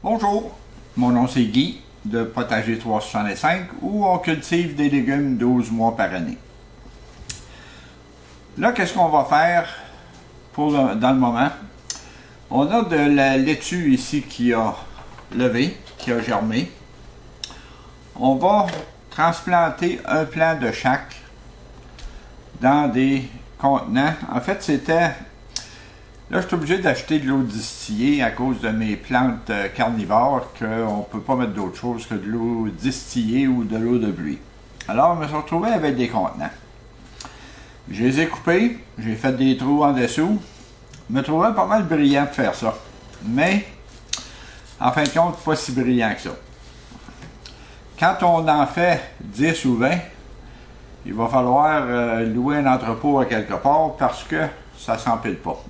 Bonjour, mon nom c'est Guy de Potager 365 où on cultive des légumes 12 mois par année. Là, qu'est-ce qu'on va faire dans le moment? On a de la laitue ici qui a levé, qui a germé. On va transplanter un plant de chaque dans des contenants. En fait, c'était... Là, je suis obligé d'acheter de l'eau distillée à cause de mes plantes carnivores, qu'on ne peut pas mettre d'autre chose que de l'eau distillée ou de l'eau de pluie. Alors, je me suis retrouvé avec des contenants. Je les ai coupés, j'ai fait des trous en dessous. Je me trouvais pas mal brillant de faire ça. Mais, en fin de compte, pas si brillant que ça. Quand on en fait 10 ou 20, il va falloir louer un entrepôt à quelque part parce que ça ne s'empile pas.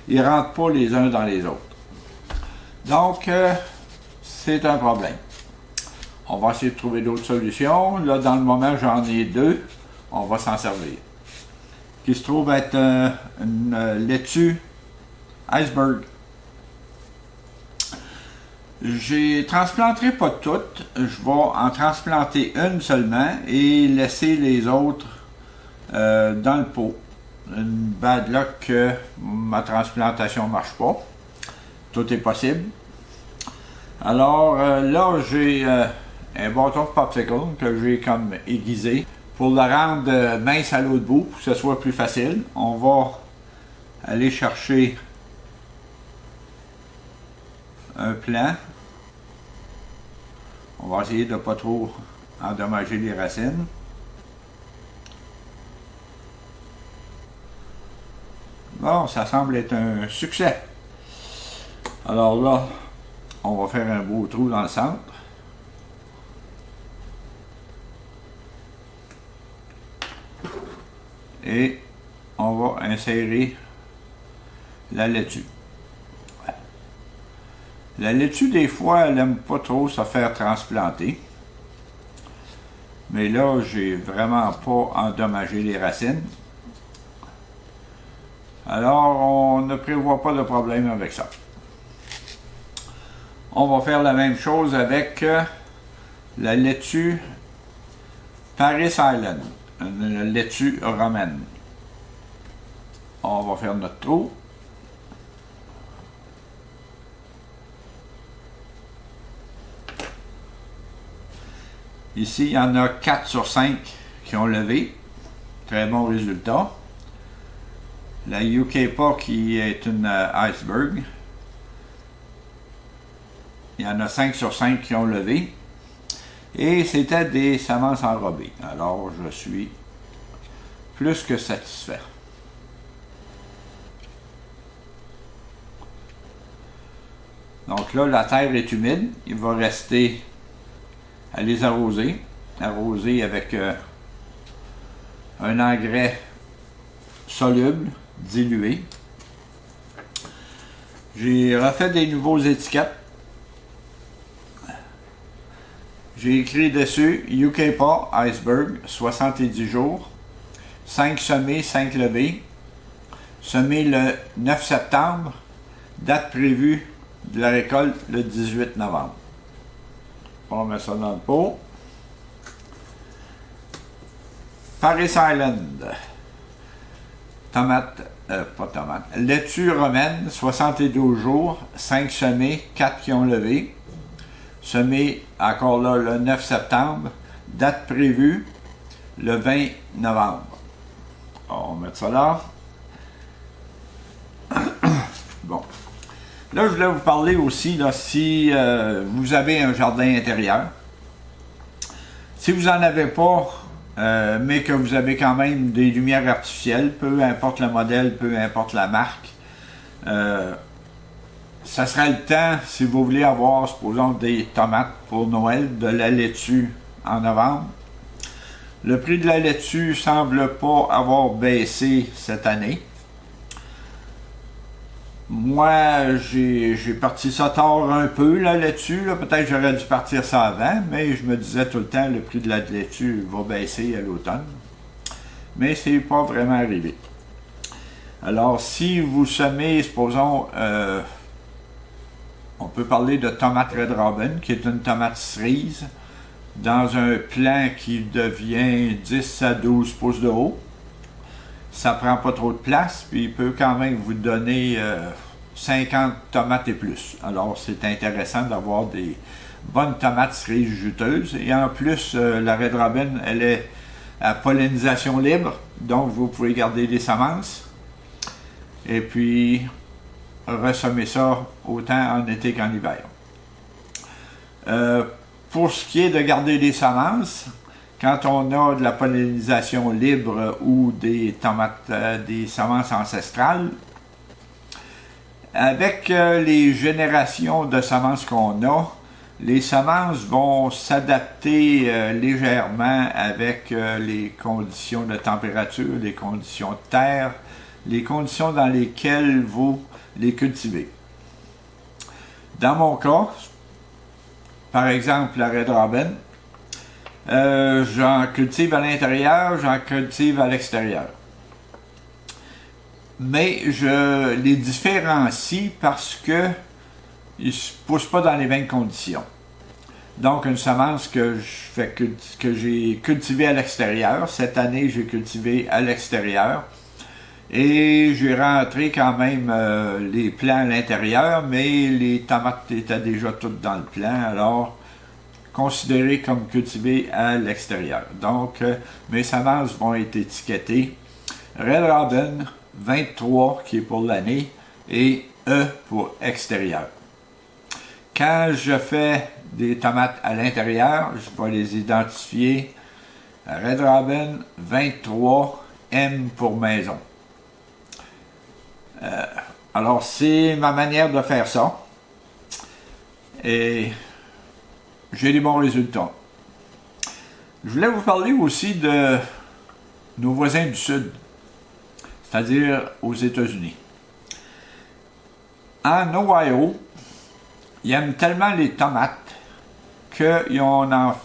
Ils ne rentrent pas les uns dans les autres. Donc, c'est un problème. On va essayer de trouver d'autres solutions. Là, dans le moment, j'en ai deux. On va s'en servir. Qui se trouve être une laitue iceberg. Je transplanterai pas toutes. Je vais en transplanter une seulement et laisser les autres dans le pot. Une bad luck que ma transplantation ne marche pas. Tout est possible. Alors là, j'ai un bâton de popsicle que j'ai comme aiguisé. Pour le rendre mince à l'autre bout, pour que ce soit plus facile, on va aller chercher un plant. On va essayer de ne pas trop endommager les racines. Bon, ça semble être un succès. Alors là, on va faire un beau trou dans le centre. Et on va insérer la laitue. La laitue, des fois, elle n'aime pas trop se faire transplanter. Mais là, j'ai vraiment pas endommagé les racines. Alors, on ne prévoit pas de problème avec ça. On va faire la même chose avec la laitue Paris Island, une laitue romaine. On va faire notre trou. Ici, il y en a 4 sur 5 qui ont levé. Très bon résultat. La Yucca qui est une iceberg. Il y en a 5 sur 5 qui ont levé. Et c'était des semences enrobées. Alors, je suis plus que satisfait. Donc là, la terre est humide. Il va rester à les arroser. Arroser avec un engrais soluble, dilué. J'ai refait des nouveaux étiquettes. J'ai écrit dessus Yucca Iceberg, 70 jours, 5 semées, 5 levées, semé le 9 septembre, date prévue de la récolte le 18 novembre. On met ça dans le pot. Paris Island, laitue romaine, 72 jours, 5 semées, 4 qui ont levé. Semé encore là le 9 septembre, date prévue le 20 novembre. On va mettre ça là. Bon. Là, je voulais vous parler aussi, là, si vous avez un jardin intérieur. Si vous n'en avez pas, mais que vous avez quand même des lumières artificielles, peu importe le modèle, peu importe la marque, ça sera le temps, si vous voulez avoir, supposons, des tomates pour Noël, de la laitue en novembre. Le prix de la laitue ne semble pas avoir baissé cette année. Moi, j'ai parti ça tard un peu, la laitue. Peut-être que j'aurais dû partir ça avant, mais je me disais tout le temps, le prix de la laitue va baisser à l'automne. Mais c'est pas vraiment arrivé. Alors, si vous semez, supposons, On peut parler de tomate Red Robin, qui est une tomate cerise, dans un plant qui devient 10 à 12 pouces de haut. Ça prend pas trop de place, puis il peut quand même vous donner 50 tomates et plus. Alors c'est intéressant d'avoir des bonnes tomates cerises juteuses. Et en plus, la Red Robin, elle est à pollinisation libre, donc vous pouvez garder des semences. Et puis ressemer ça autant en été qu'en hiver. Pour ce qui est de garder des semences, quand on a de la pollinisation libre ou des tomates, des semences ancestrales, avec les générations de semences qu'on a, les semences vont s'adapter légèrement avec les conditions de température, les conditions de terre, les conditions dans lesquelles vous les cultivez. Dans mon cas, par exemple la Red Robin, j'en cultive à l'intérieur, j'en cultive à l'extérieur. Mais je les différencie parce que ils ne se poussent pas dans les mêmes conditions. Donc une semence que j'ai cultivée à l'extérieur, cette année j'ai cultivé à l'extérieur, et j'ai rentré quand même les plants à l'intérieur, mais les tomates étaient déjà toutes dans le plant, alors considérées comme cultivées à l'extérieur. Donc mes semences vont être étiquetées Red Robin 23 qui est pour l'année et E pour extérieur. Quand je fais des tomates à l'intérieur, je vais les identifier Red Robin 23 M pour maison. Alors c'est ma manière de faire ça et j'ai des bons résultats. Je voulais vous parler aussi de nos voisins du Sud, c'est-à-dire aux États-Unis. En Ohio, ils aiment tellement les tomates qu'ils en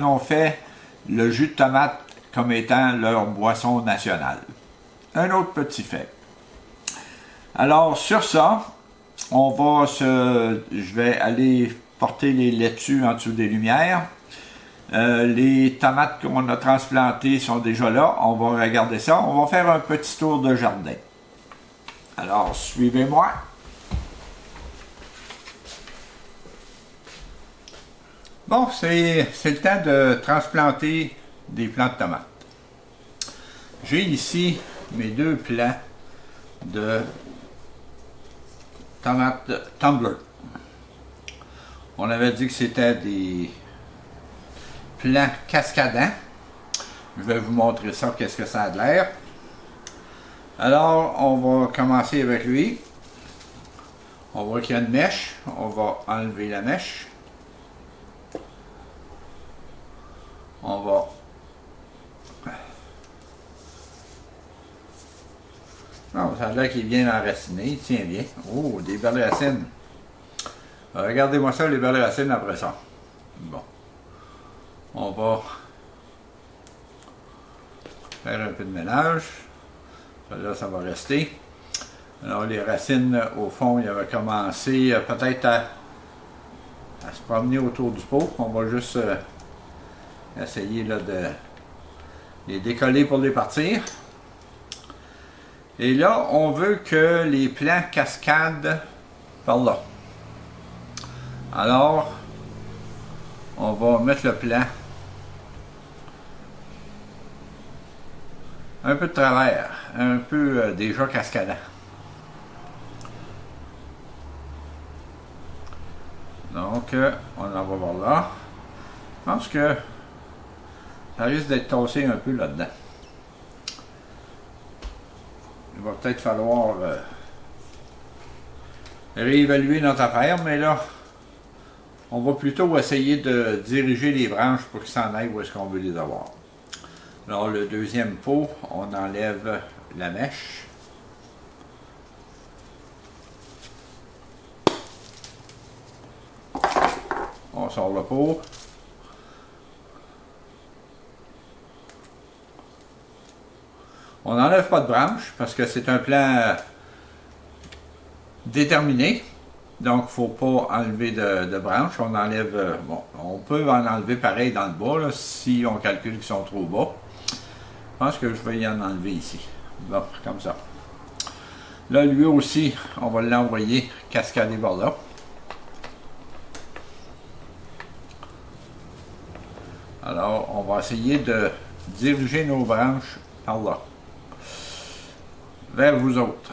ont fait le jus de tomate comme étant leur boisson nationale. Un autre petit fait. Alors sur ça, je vais aller porter les laitues en dessous des lumières. Les tomates qu'on a transplantées sont déjà là. On va regarder ça. On va faire un petit tour de jardin. Alors, suivez-moi. Bon, c'est le temps de transplanter des plants de tomates. J'ai ici mes deux plants de tomates tumbler. On avait dit que c'était des plants cascadants. Je vais vous montrer ça, qu'est-ce que ça a de l'air. Alors, on va commencer avec lui. On voit qu'il y a une mèche. On va enlever la mèche. On va non, ça a l'air qu'il est bien enraciné, il tient bien. Oh, des belles racines. Regardez-moi ça, les belles racines après ça. Bon. On va faire un peu de ménage. Là, ça va rester. Alors, les racines, au fond, il avait commencé peut-être à se promener autour du pot. On va juste essayer là, de les décoller pour les partir. Et là, on veut que les plants cascadent par là. Alors, on va mettre le plant un peu de travers, un peu déjà cascadant. Donc, on en va voir là. Je pense que ça risque d'être tassé un peu là-dedans. Il va peut-être falloir réévaluer notre affaire, mais là, on va plutôt essayer de diriger les branches pour qu'ils s'en aillent où est-ce qu'on veut les avoir. Alors, le deuxième pot, on enlève la mèche. On sort le pot. On n'enlève pas de branches parce que c'est un plant déterminé. Donc, il ne faut pas enlever de branches. On enlève, bon, on peut en enlever pareil dans le bas, là, si on calcule qu'ils sont trop bas. Je pense que je vais y en enlever ici. Bon, comme ça. Là, lui aussi, on va l'envoyer cascader par là. Alors, on va essayer de diriger nos branches par là, vers vous autres.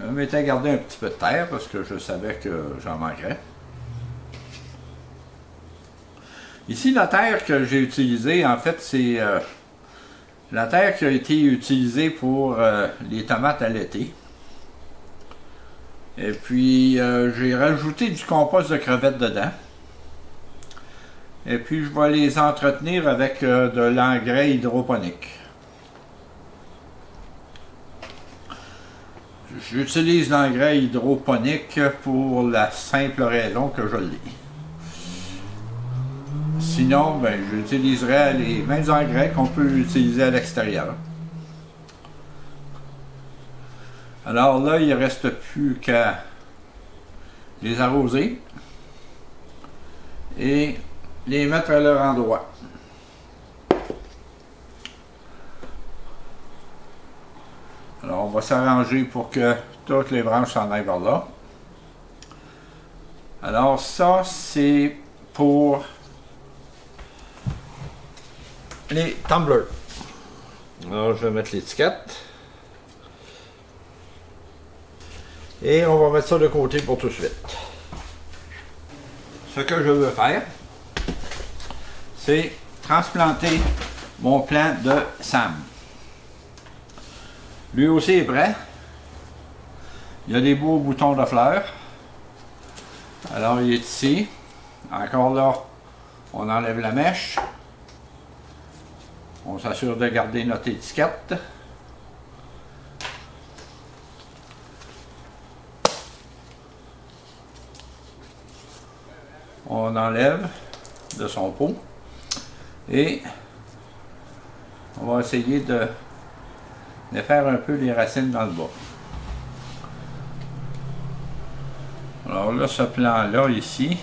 Je m'étais gardé un petit peu de terre parce que je savais que j'en manquerais. Ici, la terre que j'ai utilisée, en fait, c'est la terre qui a été utilisée pour les tomates à l'été. Et puis, j'ai rajouté du compost de crevettes dedans. Et puis, je vais les entretenir avec de l'engrais hydroponique. J'utilise l'engrais hydroponique pour la simple raison que je l'ai. Sinon, ben, j'utiliserai les mêmes engrais qu'on peut utiliser à l'extérieur. Alors là, il ne reste plus qu'à les arroser et les mettre à leur endroit. Alors, on va s'arranger pour que toutes les branches s'en aillent par là. Alors, ça, c'est pour les tumblers. Alors, je vais mettre l'étiquette. Et on va mettre ça de côté pour tout de suite. Ce que je veux faire, c'est transplanter mon plant de Sam. Lui aussi est prêt. Il y a des beaux boutons de fleurs. Alors il est ici. Encore là, on enlève la mèche. On s'assure de garder notre étiquette. On enlève de son pot et on va essayer de faire un peu les racines dans le bas. Alors là, ce plan-là ici,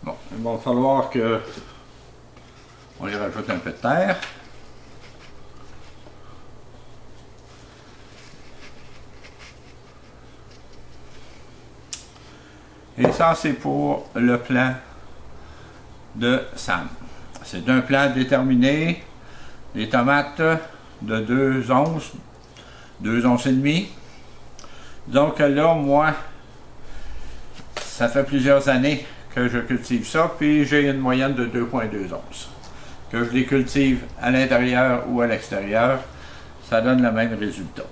bon, il va falloir que on y rajoute un peu de terre. Et ça, c'est pour le plan de Sam. C'est un plan déterminé. Les tomates de 2 onces, 2 onces et demie. Donc là, moi, ça fait plusieurs années que je cultive ça, puis j'ai une moyenne de 2,2 onces. Que je les cultive à l'intérieur ou à l'extérieur, ça donne le même résultat.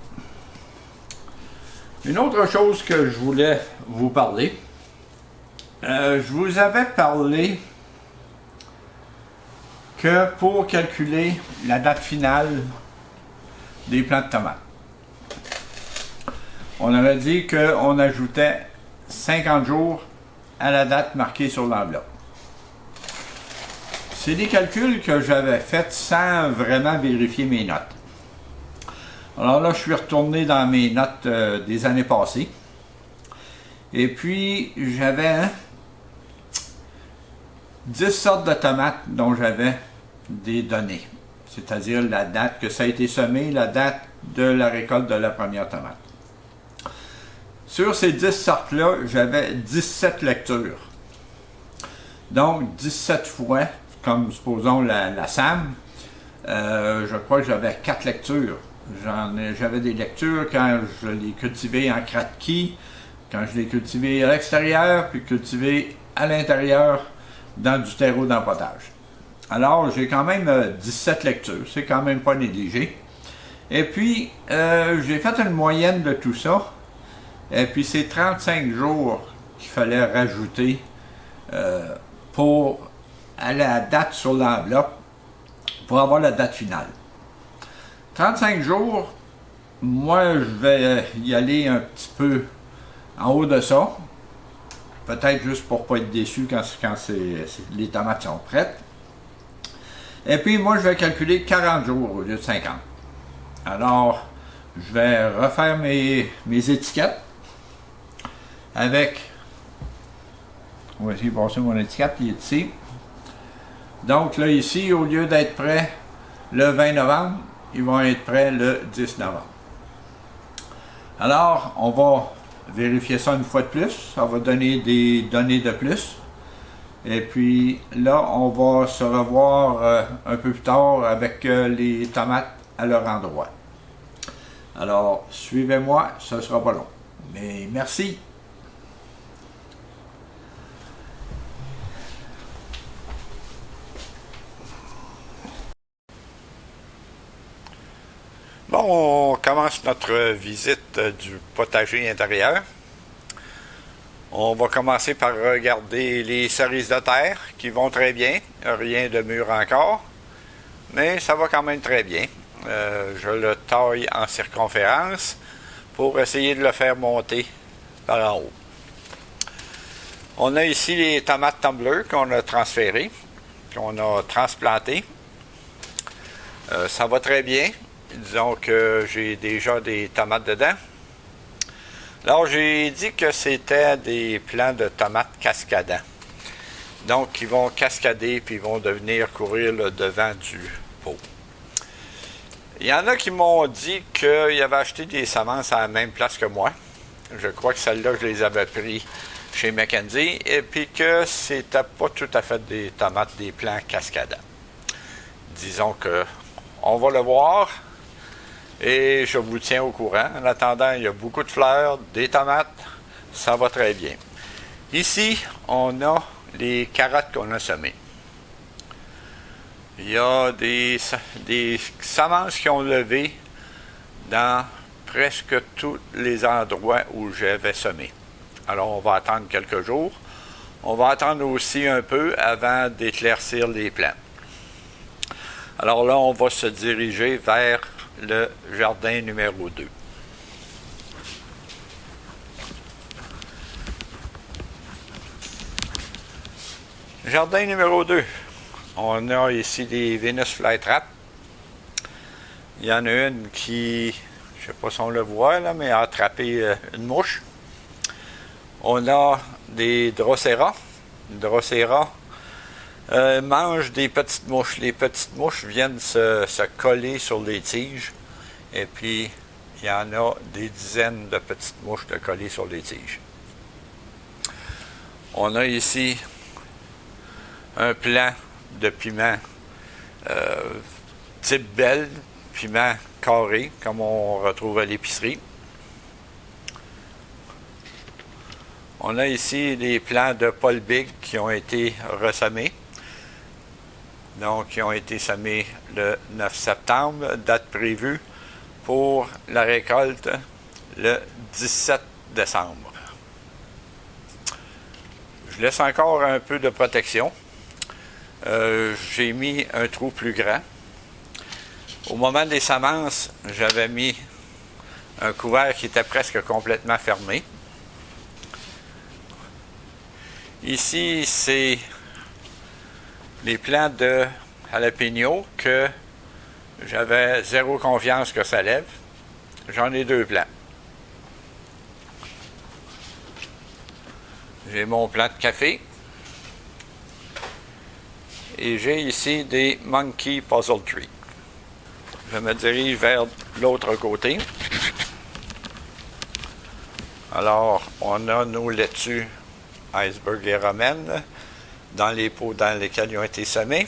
Une autre chose que je voulais vous parler, je vous avais parlé que pour calculer la date finale des plants de tomates, on avait dit qu'on ajoutait 50 jours à la date marquée sur l'enveloppe. C'est des calculs que j'avais faits sans vraiment vérifier mes notes. Alors là, je suis retourné dans mes notes des années passées. Et puis, j'avais 10 sortes de tomates dont j'avais des données. C'est-à-dire la date que ça a été semé, la date de la récolte de la première tomate. Sur ces 10 sortes-là, j'avais 17 lectures. Donc, 17 fois, comme supposons la Sam, je crois que j'avais 4 lectures. J'avais des lectures quand je l'ai cultivé en kratki, quand je l'ai cultivé à l'extérieur, puis cultivé à l'intérieur dans du terreau d'empotage. Alors, j'ai quand même 17 lectures, c'est quand même pas négligé. Et puis, j'ai fait une moyenne de tout ça, et puis c'est 35 jours qu'il fallait rajouter à la date sur l'enveloppe, pour avoir la date finale. 35 jours, moi je vais y aller un petit peu en haut de ça, peut-être juste pour ne pas être déçu quand les tomates sont prêtes. Et puis moi, je vais calculer 40 jours au lieu de 50. Alors, je vais refaire mes étiquettes avec... On va essayer de passer mon étiquette, il est ici. Donc là, ici, au lieu d'être prêt le 20 novembre, ils vont être prêts le 10 novembre. Alors, on va vérifier ça une fois de plus. Ça va donner des données de plus. Et puis là, on va se revoir un peu plus tard avec les tomates à leur endroit. Alors, suivez-moi, ce ne sera pas long. Mais merci. Bon, on commence notre visite du potager intérieur. On va commencer par regarder les cerises de terre qui vont très bien. Rien de mûr encore, mais ça va quand même très bien. Je le taille en circonférence pour essayer de le faire monter par en haut. On a ici les tomates tumbler qu'on a transférées, qu'on a transplantées. Ça va très bien. Disons que j'ai déjà des tomates dedans. Alors, j'ai dit que c'était des plants de tomates cascadants. Donc, ils vont cascader puis ils vont devenir courir le devant du pot. Il y en a qui m'ont dit qu'ils avaient acheté des semences à la même place que moi. Je crois que celles-là, je les avais pris chez Mackenzie. Et puis que c'était pas tout à fait des tomates, des plants cascadants. Disons que on va le voir. Et je vous tiens au courant. En attendant, il y a beaucoup de fleurs, des tomates, ça va très bien. Ici, on a les carottes qu'on a semées. Il y a des semences qui ont levé dans presque tous les endroits où j'avais semé. Alors, on va attendre quelques jours. On va attendre aussi un peu avant d'éclaircir les plants. Alors là, on va se diriger vers le jardin numéro 2. Jardin numéro 2. On a ici des Venus flytrap. Il y en a une qui, je ne sais pas si on le voit là, mais a attrapé une mouche. On a des Drosera. Drosera mange des petites mouches. Les petites mouches viennent se coller sur les tiges. Et puis, il y en a des dizaines de petites mouches de collées sur les tiges. On a ici un plant de piment type belle, piment carré, comme on retrouve à l'épicerie. On a ici les plants de Paul Big qui ont été ressemés. Donc, qui ont été semés le 9 septembre, date prévue pour la récolte le 17 décembre. Je laisse encore un peu de protection. J'ai mis un trou plus grand. Au moment des semences, j'avais mis un couvert qui était presque complètement fermé. Ici, c'est les plants de jalapeno que j'avais zéro confiance que ça lève. J'en ai 2 plants. J'ai mon plant de café. Et j'ai ici des Monkey Puzzle Tree. Je me dirige vers l'autre côté. Alors, on a nos laitues iceberg et romaine dans les pots dans lesquels ils ont été semés.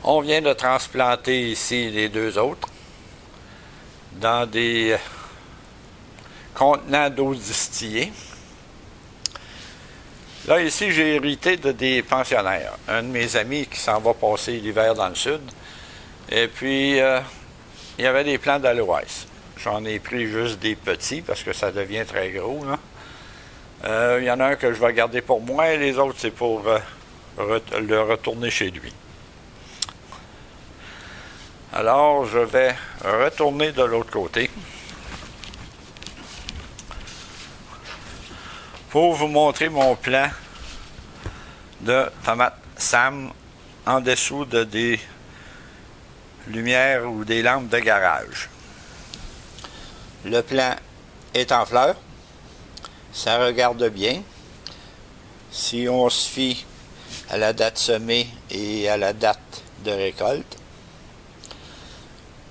On vient de transplanter ici les 2 autres dans des contenants d'eau distillée. Là, ici, j'ai hérité de des pensionnaires. Un de mes amis qui s'en va passer l'hiver dans le sud. Et puis, il y avait des plants d'aloès. J'en ai pris juste des petits parce que ça devient très gros, là. Il y en a un que je vais garder pour moi et les autres, c'est pour le retourner chez lui. Alors, je vais retourner de l'autre côté pour vous montrer mon plan de tomates Sam en dessous de des lumières ou des lampes de garage. Le plant est en fleurs. Ça regarde bien. Si on se fie à la date semée et à la date de récolte,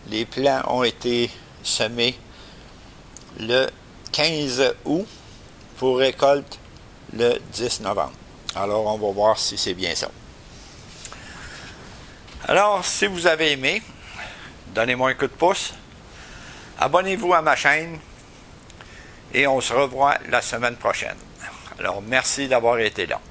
les plants ont été semés le 15 août pour récolte le 10 novembre. Alors, on va voir si c'est bien ça. Alors, si vous avez aimé, donnez-moi un coup de pouce. Abonnez-vous à ma chaîne et on se revoit la semaine prochaine. Alors, merci d'avoir été là.